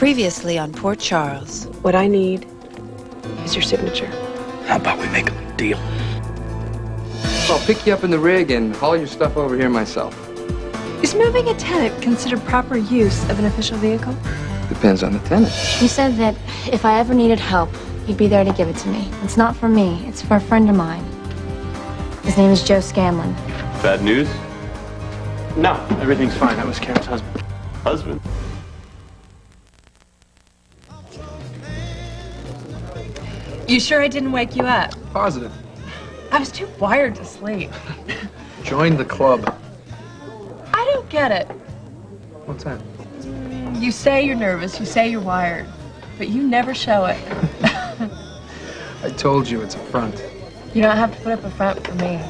Previously on Port Charles. What I need is your signature. How about we make a deal? I'll pick you up in the rig and haul your stuff over here myself. Is moving a tenant considered proper use of an official vehicle? Depends on the tenant. He said that if I ever needed help, he'd be there to give it to me. It's not for me, it's for a friend of mine. His name is Joe Scanlon. Bad news? No, everything's fine. That was Karen's husband. Husband? You sure I didn't wake you up? Positive. I was too wired to sleep. Join the club. I don't get it. What's that? You say you're nervous, you say you're wired, but you never show it. I told you it's a front. You don't have to put up a front for me.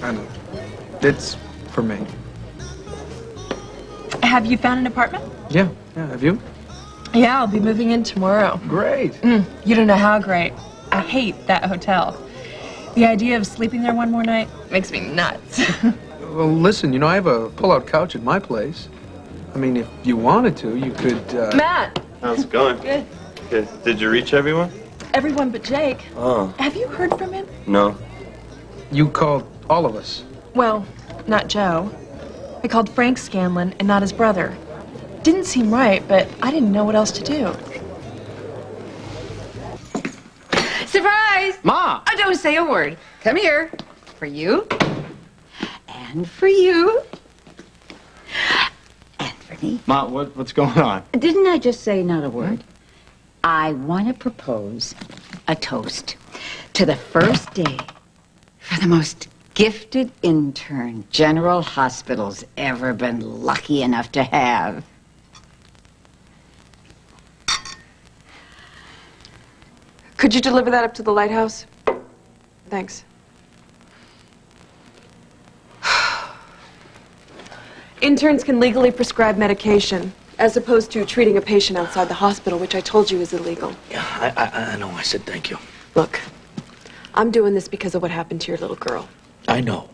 I know. It's for me. Have you found an apartment? Yeah, have you? Yeah, I'll be moving in tomorrow. Great. You don't know how great. I hate that hotel. The idea of sleeping there one more night makes me nuts. Well, listen, I have a pull-out couch at my place. I mean, if you wanted to, you could, Matt! How's it going? Good. Good. Did you reach everyone? Everyone but Jake. Oh. Have you heard from him? No. You called all of us. Well, not Joe. I called Frank Scanlon and not his brother. Didn't seem right, but I didn't know what else to do. Surprise! Ma! Oh, don't say a word. Come here. For you. And for you. And for me. Ma, what's going on? Didn't I just say not a word? I want to propose a toast to the first day for the most gifted intern General Hospital's ever been lucky enough to have. Could you deliver that up to the lighthouse? Thanks. Interns can legally prescribe medication, as opposed to treating a patient outside the hospital, which I told you is illegal. Yeah, I know. I said thank you. Look, I'm doing this because of what happened to your little girl. I know.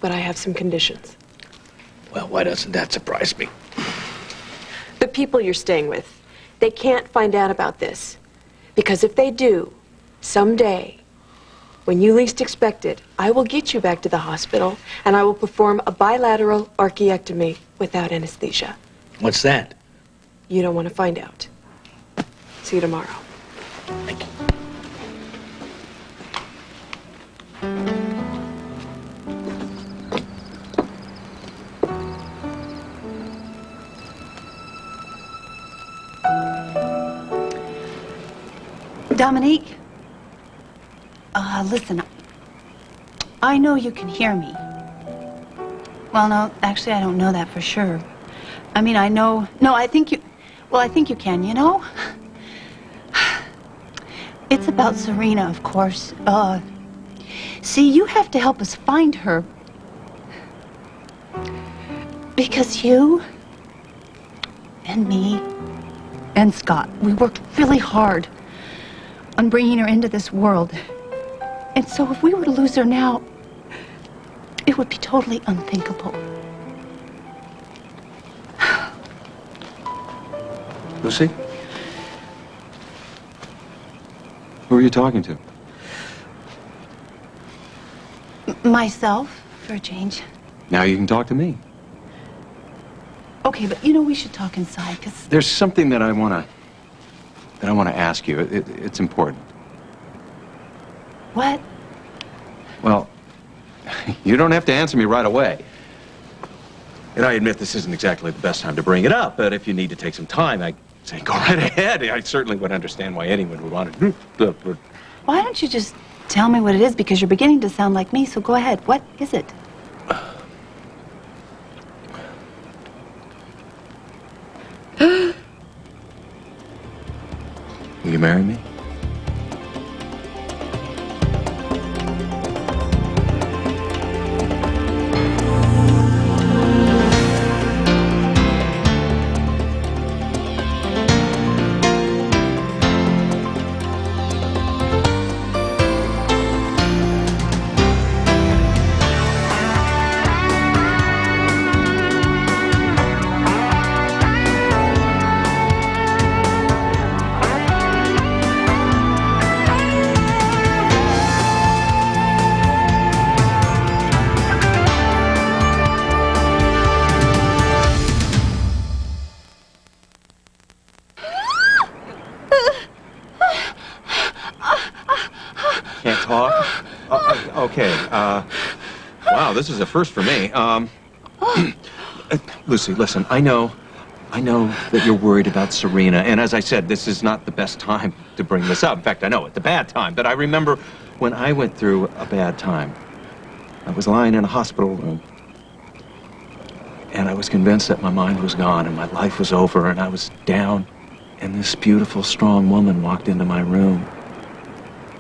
But I have some conditions. Well, why doesn't that surprise me? The people you're staying with, they can't find out about this. Because if they do, someday, when you least expect it, I will get you back to the hospital and I will perform a bilateral archaeectomy without anesthesia. What's that? You don't want to find out. See you tomorrow. Thank you. Dominique, listen, I know you can hear me. Well, no, actually, I don't know that for sure. I mean, I know, no, I think you can, It's about Serena, of course. See, you have to help us find her. Because you and me and Scott, we worked really hard on bringing her into this world. And so if we were to lose her now, it would be totally unthinkable. Lucy? Who are you talking to? Myself, for a change. Now you can talk to me. Okay, but we should talk inside, because... There's something that I want to ask you. It's important. What? Well, you don't have to answer me right away. And I admit this isn't exactly the best time to bring it up, but if you need to take some time, I say go right ahead. I certainly would understand why anyone would want to do it. Why don't you just tell me what it is, because you're beginning to sound like me, so go ahead. What is it? Will you marry me? talk? Okay. Wow, this is a first for me. Lucy, listen, I know that you're worried about Serena, and as I said, this is not the best time to bring this up. In fact, I know it's a bad time, but I remember when I went through a bad time. I was lying in a hospital room, and I was convinced that my mind was gone and my life was over, and I was down, and this beautiful, strong woman walked into my room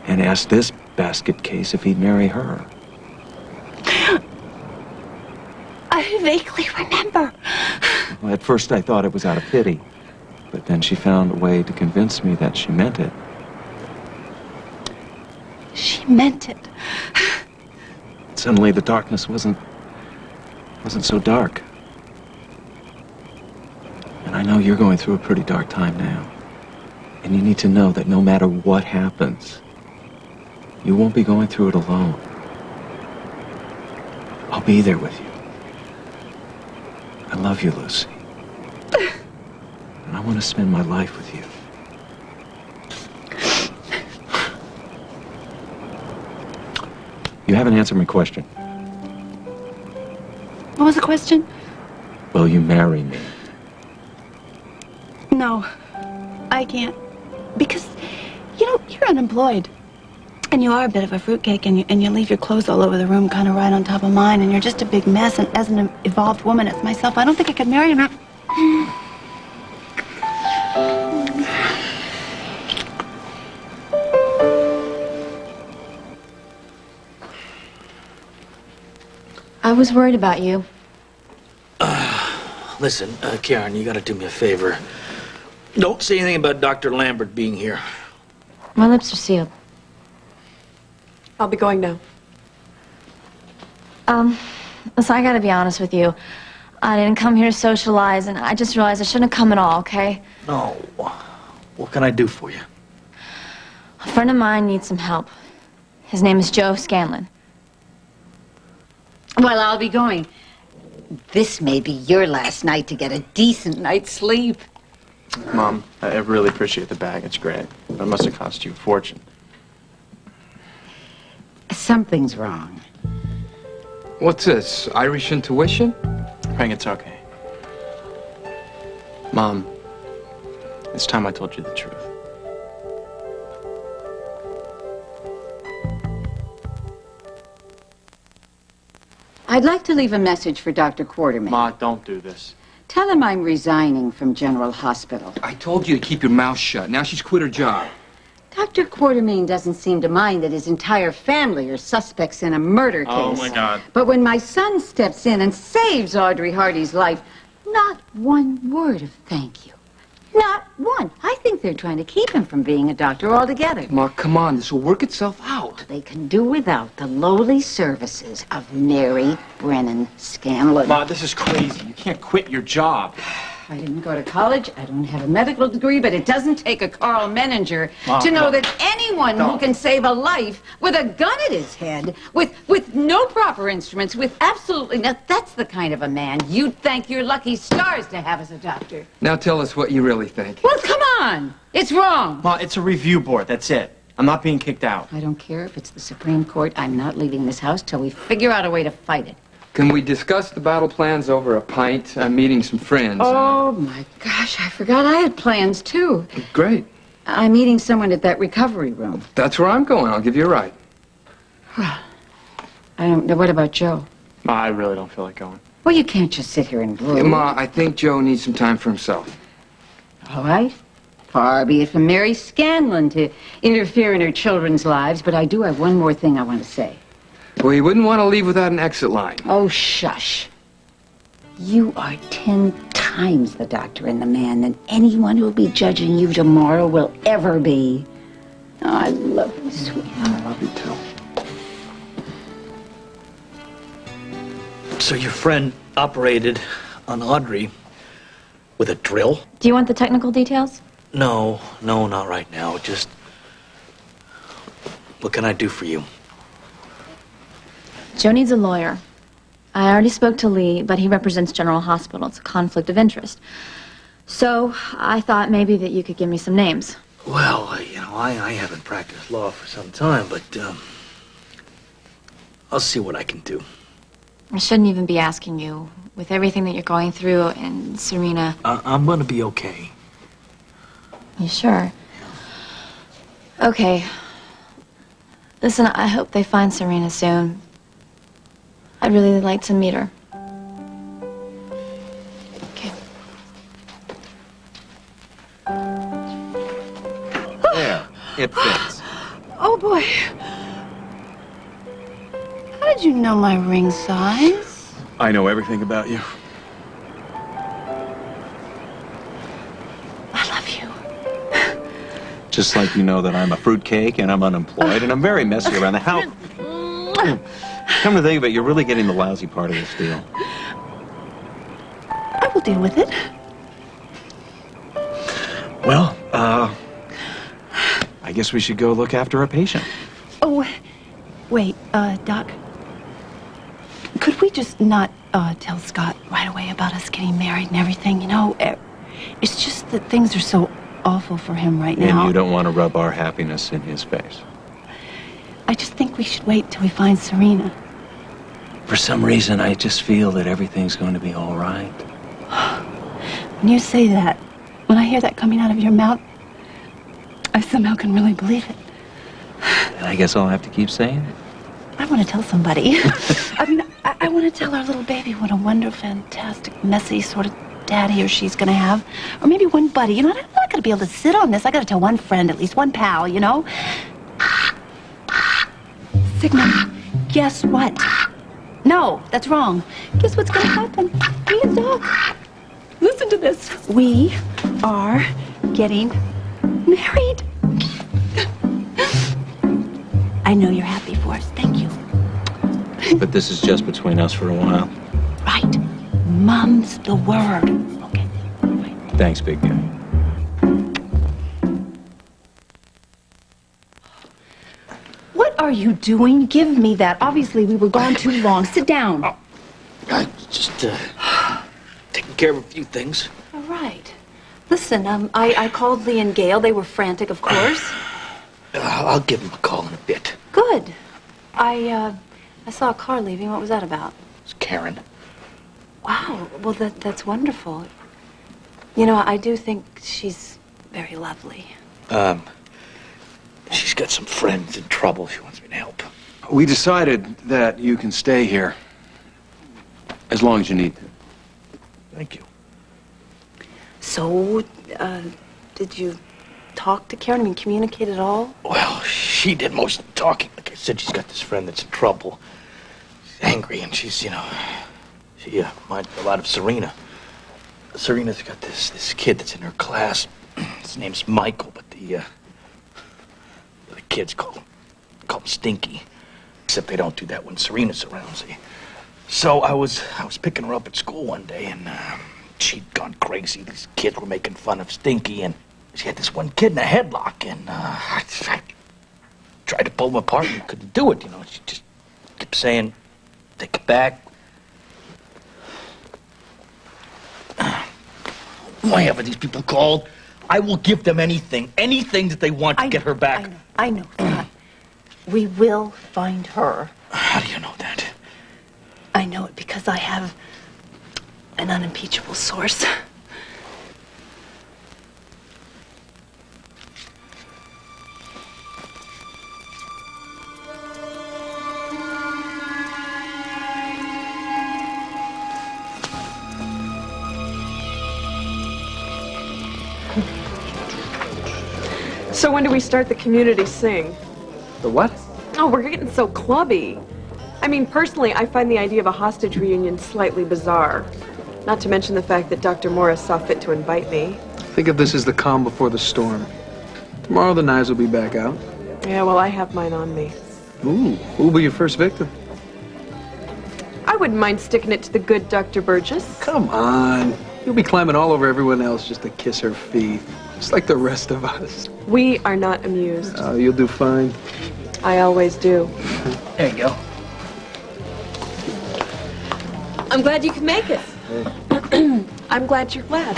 and asked this basket case if he'd marry her. I vaguely remember. Well, at first I thought it was out of pity, but then she found a way to convince me that she meant it. She meant it. Suddenly the darkness wasn't so dark. And I know you're going through a pretty dark time now. And you need to know that no matter what happens, you won't be going through it alone. I'll be there with you. I love you, Lucy. And I want to spend my life with you. You haven't answered my question. What was the question? Will you marry me? No, I can't. Because, you're unemployed. And you are a bit of a fruitcake, and you leave your clothes all over the room, kind of right on top of mine, and you're just a big mess. And as an evolved woman as myself, I don't think I could marry him. I was worried about you. Listen, Karen, you gotta do me a favor. Don't say anything about Dr. Lambert being here. My lips are sealed. I'll be going now. Listen, I gotta be honest with you. I didn't come here to socialize, and I just realized I shouldn't have come at all, okay? No. What can I do for you? A friend of mine needs some help. His name is Joe Scanlon. Well, I'll be going. This may be your last night to get a decent night's sleep. Mom, I really appreciate the bag. It's great. But it must have cost you a fortune. Something's wrong. What's this, Irish intuition? Frank, it's okay. Mom, it's time I told you the truth. I'd like to leave a message for Dr. Quartermain. Ma, don't do this. Tell him I'm resigning from General Hospital. I told you to keep your mouth shut. Now she's quit her job. Dr. Quartermain doesn't seem to mind that his entire family are suspects in a murder case. Oh, my God. But when my son steps in and saves Audrey Hardy's life, not one word of thank you. Not one. I think they're trying to keep him from being a doctor altogether. Ma, come on. This will work itself out. They can do without the lowly services of Mary Brennan Scanlon. Ma, this is crazy. You can't quit your job. I didn't go to college. I don't have a medical degree, but it doesn't take a Carl Menninger Mom, to know no. that anyone No. who can save a life with a gun at his head, with no proper instruments, with absolutely no, that's the kind of a man you'd thank your lucky stars to have as a doctor. Now tell us what you really think. Well, come on. It's wrong. Ma, it's a review board. That's it. I'm not being kicked out. I don't care if it's the Supreme Court. I'm not leaving this house till we figure out a way to fight it. Can we discuss the battle plans over a pint? I'm meeting some friends. Oh, my gosh. I forgot I had plans, too. Great. I'm meeting someone at that recovery room. That's where I'm going. I'll give you a ride. I don't know. What about Joe? Ma, I really don't feel like going. Well, you can't just sit here and brood. Ma, I think Joe needs some time for himself. All right. Far be it from Mary Scanlon to interfere in her children's lives, but I do have one more thing I want to say. Well, you wouldn't want to leave without an exit line. Oh, shush. You are 10 times the doctor and the man than anyone who'll be judging you tomorrow will ever be. Oh, I love you, sweetheart. I love you, too. So your friend operated on Audrey with a drill? Do you want the technical details? No, not right now. Just, what can I do for you? Joe needs a lawyer. I already spoke to Lee, but he represents General Hospital. It's a conflict of interest. So I thought maybe that you could give me some names. Well, I haven't practiced law for some time, but I'll see what I can do. I shouldn't even be asking you. With everything that you're going through and Serena. I'm gonna be okay. You sure? Okay. Listen, I hope they find Serena soon. I'd really like to meet her. Okay. There, it fits. Oh, boy. How did you know my ring size? I know everything about you. I love you. Just like you know that I'm a fruitcake and I'm unemployed and I'm very messy around the house. Come to think of it, you're really getting the lousy part of this deal. I will deal with it. Well, I guess we should go look after a patient. Oh, wait, Doc. Could we just not tell Scott right away about us getting married and everything? You know, it's just that things are so awful for him right now. And you don't want to rub our happiness in his face. I just think we should wait till we find Serena. For some reason, I just feel that everything's going to be all right. When you say that, when I hear that coming out of your mouth, I somehow can really believe it. And I guess I'll have to keep saying it. I want to tell somebody. I mean, I want to tell our little baby what a wonderful, fantastic, messy sort of daddy he or she's going to have. Or maybe one buddy. You know, I'm not going to be able to sit on this. I got to tell one friend, at least one pal, you know? Signal, guess what? No, that's wrong. Guess what's going to happen? Me and Doc. Listen to this. We are getting married. I know you're happy for us. Thank you. But this is just between us for a while. Right. Mum's the word. Okay. Right. Thanks, big guy. What are you doing? Give me that. Obviously, we were gone too long. Sit down. I just taking care of a few things. All right. Listen, I called Lee and Gail. They were frantic, of course. I'll give him a call in a bit. Good. I saw a car leaving. What was that about? It's Karen. Wow. Well, that's wonderful. You know, I do think she's very lovely. She's got some friends in trouble. She wants me to help. We decided that you can stay here as long as you need to. Thank you. So, did you talk to Karen? I mean, communicate at all? Well, she did most of the talking. Like I said, she's got this friend that's in trouble. She's angry, and she's, you know, she reminds me a lot of Serena. Serena's got this kid that's in her class. His name's Michael, but the kids call him Stinky. Except they don't do that when Serena's around, see. So I was picking her up at school one day, and she'd gone crazy. These kids were making fun of Stinky, and she had this one kid in a headlock, and I tried to pull him apart and couldn't do it, you know. She just kept saying, take it back. Why haven't these people called? I will give them anything that they want to get her back. I know, Scott. We will find her. How do you know that? I know it because I have an unimpeachable source. So when do we start the community sing? The what? Oh, we're getting so clubby. I mean, personally, I find the idea of a hostage reunion slightly bizarre. Not to mention the fact that Dr. Morris saw fit to invite me. Think of this as the calm before the storm. Tomorrow the knives will be back out. Yeah, well, I have mine on me. Ooh, who'll be your first victim? I wouldn't mind sticking it to the good Dr. Burgess. Come on. You'll be climbing all over everyone else just to kiss her feet. Just like the rest of us. We are not amused. Oh, you'll do fine. I always do. There you go. I'm glad you could make it. I'm glad you're glad.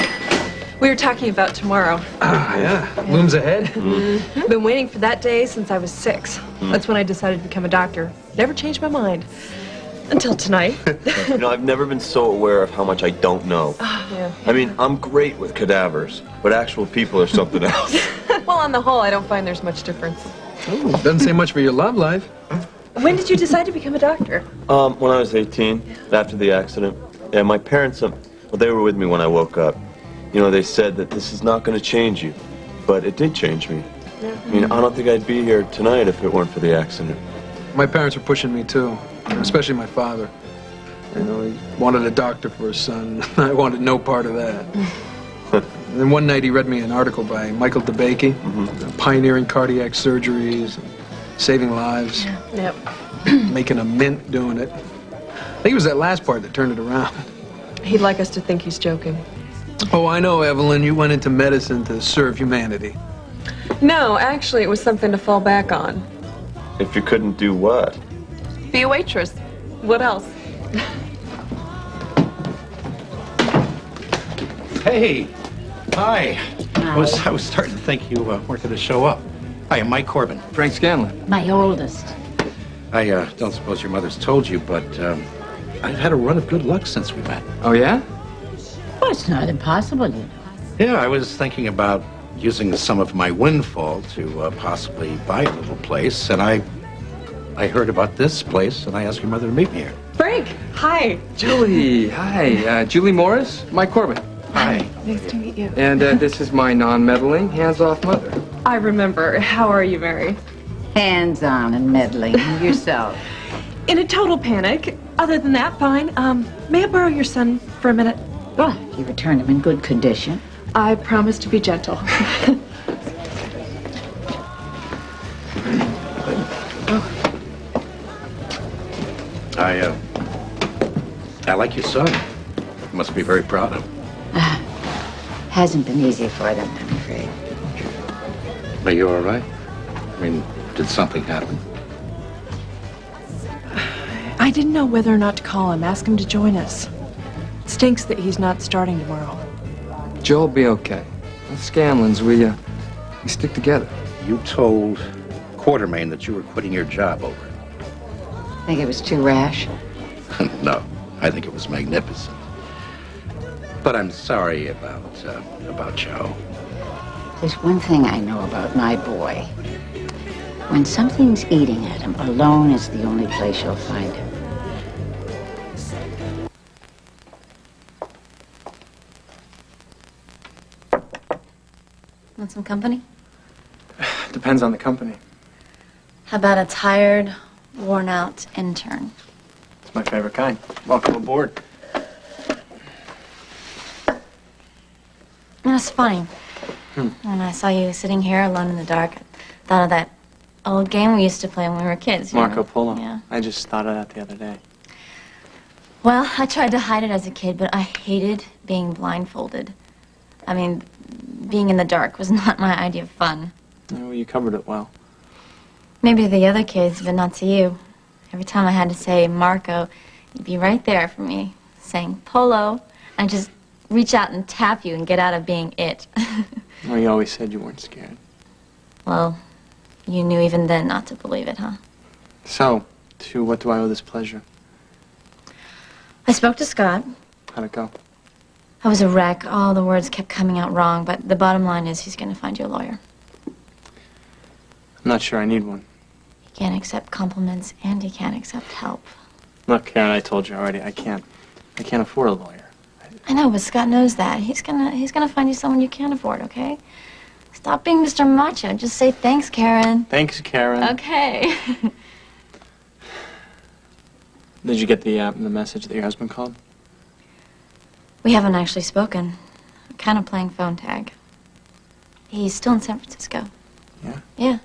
We were talking about tomorrow. Yeah, looms ahead. I've been waiting for that day since I was 6. That's when I decided to become a doctor. Never changed my mind. Until tonight. You know, I've never been so aware of how much I don't know. Yeah. I mean, I'm great with cadavers, but actual people are something else. Well, on the whole, I don't find there's much difference. Ooh, doesn't say much for your love life. When did you decide to become a doctor? When I was 18, after the accident. Yeah, my parents, well, they were with me when I woke up. You know, they said that this is not going to change you, but it did change me. I mean, I don't think I'd be here tonight if it weren't for the accident. My parents were pushing me too, especially my father. You know, he wanted a doctor for his son. I wanted no part of that. And then one night he read me an article by Michael DeBakey, pioneering cardiac surgeries, and saving lives, Yep. making a mint doing it. I think it was that last part that turned it around. He'd like us to think he's joking. Oh, I know, Evelyn. You went into medicine to serve humanity. No, actually, it was something to fall back on. If you couldn't do what? Be a waitress. What else? Hey, hi. I was starting to think you weren't going to show up. Hi, I'm Mike Corbin. Frank Scanlon. My oldest. I don't suppose your mother's told you, but I've had a run of good luck since we met. Oh, yeah? Well, it's not impossible, you know. Yeah, I was thinking about using some of my windfall to possibly buy a little place, and I heard about this place, and I asked your mother to meet me here. Frank, hi. Julie, hi. Julie Morris, Mike Corbin. Hi. Nice to meet you. And this is my non-meddling, hands-off mother. I remember. How are you, Mary? Hands-on and meddling yourself. In a total panic. Other than that, fine. May I borrow your son for a minute? Well, if you return him in good condition. I promise to be gentle. I like your son. You must be very proud of him. Hasn't been easy for them, I'm afraid. Are you all right? I mean, did something happen? I didn't know whether or not to call him, ask him to join us. It stinks that he's not starting tomorrow. Joe'll be okay. The Scanlons, we stick together. You told Quartermain that you were quitting your job over it. Think it was too rash? No, I think it was magnificent. But I'm sorry about Joe. There's one thing I know about my boy. When something's eating at him, alone is the only place you'll find him. Want some company? Depends on the company. How about a tired, worn-out intern? It's my favorite kind. Welcome aboard. It's funny. When I saw you sitting here alone in the dark, I thought of that old game we used to play when we were kids. You Marco know? Polo. Yeah. I just thought of that the other day. Well, I tried to hide it as a kid, but I hated being blindfolded. I mean, being in the dark was not my idea of fun. Yeah, well, you covered it well. Maybe to the other kids, but not to you. Every time I had to say Marco, you'd be right there for me, saying Polo, and just reach out and tap you and get out of being it. Well, you always said you weren't scared. Well, you knew even then not to believe it, huh? So, to what do I owe this pleasure? I spoke to Scott. How'd it go? I was a wreck. All the words kept coming out wrong, but the bottom line is he's going to find you a lawyer. I'm not sure I need one. He can't accept compliments, and he can't accept help. Look, Karen, I told you already, I can't afford a lawyer. I know, but Scott knows that. He's gonna find you someone you can't afford, okay? Stop being Mr. Macho. Just say thanks, Karen. Thanks, Karen. Okay. Did you get the message that your husband called? We haven't actually spoken. I'm kind of playing phone tag. He's still in San Francisco. Yeah? Yeah.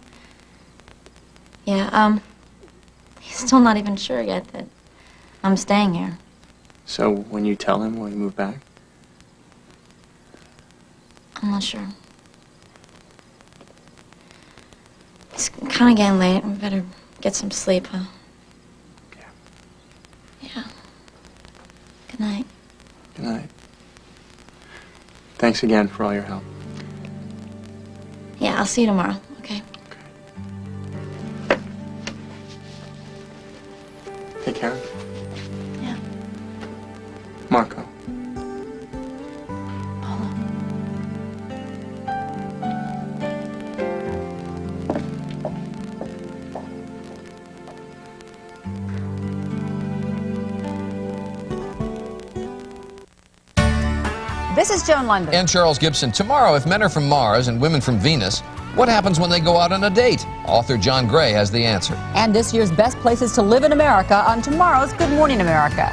Yeah, he's still not even sure yet that I'm staying here. So, when you tell him, will you move back? I'm not sure. It's kind of getting late. We better get some sleep, huh? Yeah. Yeah. Good night. Good night. Thanks again for all your help. Yeah, I'll see you tomorrow, okay? Hey, Karen. Yeah. Marco. This is Joan London. And Charles Gibson. Tomorrow, if men are from Mars and women from Venus, what happens when they go out on a date? Author John Gray has the answer. And this year's best places to live in America on tomorrow's Good Morning America.